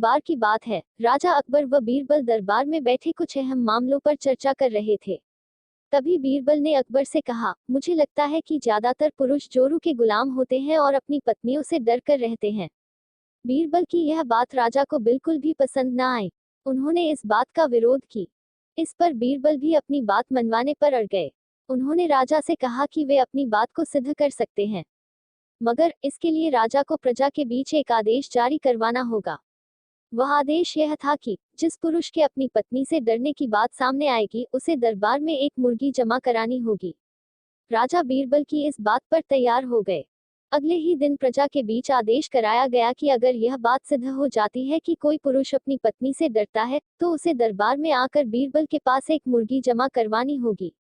बार की बात है, राजा अकबर व बीरबल दरबार में बैठे कुछ अहम मामलों पर चर्चा कर रहे थे। तभी बीरबल ने अकबर से कहा, मुझे लगता है कि ज्यादातर पुरुष जोरू के गुलाम होते हैं और अपनी पत्नियों से डर कर रहते हैं। बीरबल की यह बात राजा को बिल्कुल भी पसंद न आई। उन्होंने इस बात का विरोध की। इस पर बीरबल भी अपनी बात मनवाने पर अड़ गए। उन्होंने राजा से कहा कि वे अपनी बात को सिद्ध कर सकते हैं, मगर इसके लिए राजा को प्रजा के बीच एक आदेश जारी करवाना होगा। वह आदेश यह था कि जिस पुरुष के अपनी पत्नी से डरने की बात सामने आएगी, उसे दरबार में एक मुर्गी जमा करानी होगी। राजा बीरबल की इस बात पर तैयार हो गए। अगले ही दिन प्रजा के बीच आदेश कराया गया कि अगर यह बात सिद्ध हो जाती है कि कोई पुरुष अपनी पत्नी से डरता है, तो उसे दरबार में आकर बीरबल के पास एक मुर्गी जमा करवानी होगी।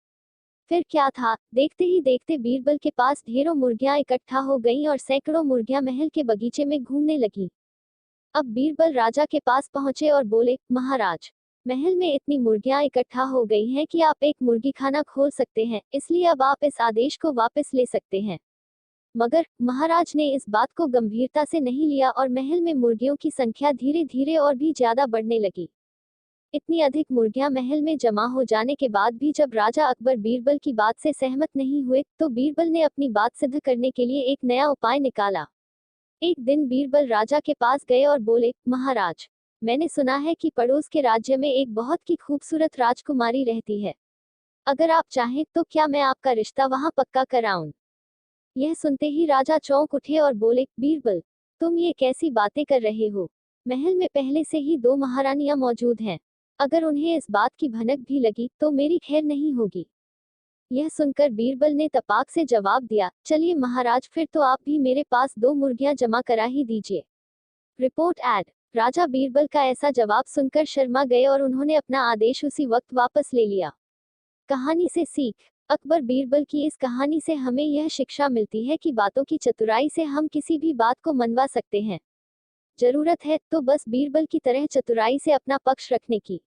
फिर क्या था, देखते ही देखते बीरबल के पास ढेरों मुर्गियां इकट्ठा हो गईं और सैकड़ों मुर्गियां महल के बगीचे में घूमने लगीं। अब बीरबल राजा के पास पहुंचे और बोले, महाराज, महल में इतनी मुर्गियां इकट्ठा हो गई हैं कि आप एक मुर्गी खाना खोल सकते हैं, इसलिए अब आप इस आदेश को वापस ले सकते हैं। मगर महाराज ने इस बात को गंभीरता से नहीं लिया और महल में मुर्गियों की संख्या धीरे धीरे और भी ज्यादा बढ़ने लगी। इतनी अधिक मुर्गियां महल में जमा हो जाने के बाद भी जब राजा अकबर बीरबल की बात से सहमत नहीं हुए, तो बीरबल ने अपनी बात सिद्ध करने के लिए एक नया उपाय निकाला। एक दिन बीरबल राजा के पास गए और बोले, महाराज, मैंने सुना है कि पड़ोस के राज्य में एक बहुत ही खूबसूरत राजकुमारी रहती है। अगर आप चाहें तो क्या मैं आपका रिश्ता वहां पक्का कराऊं? यह सुनते ही राजा चौंक उठे और बोले, बीरबल, तुम ये कैसी बातें कर रहे हो? महल में पहले से ही 2 महारानियां मौजूद हैं। अगर उन्हें इस बात की भनक भी लगी तो मेरी खैर नहीं होगी। यह सुनकर बीरबल ने तपाक से जवाब दिया, चलिए महाराज, फिर तो आप भी मेरे पास 2 मुर्गियां जमा करा ही दीजिए। Report add. राजा बीरबल का ऐसा जवाब सुनकर शर्मा गए और उन्होंने अपना आदेश उसी वक्त वापस ले लिया। कहानी से सीख। अकबर बीरबल की इस कहानी से हमें यह शिक्षा मिलती है कि बातों की चतुराई से हम किसी भी बात को मनवा सकते हैं। जरूरत है तो बस बीरबल की तरह चतुराई से अपना पक्ष रखने की।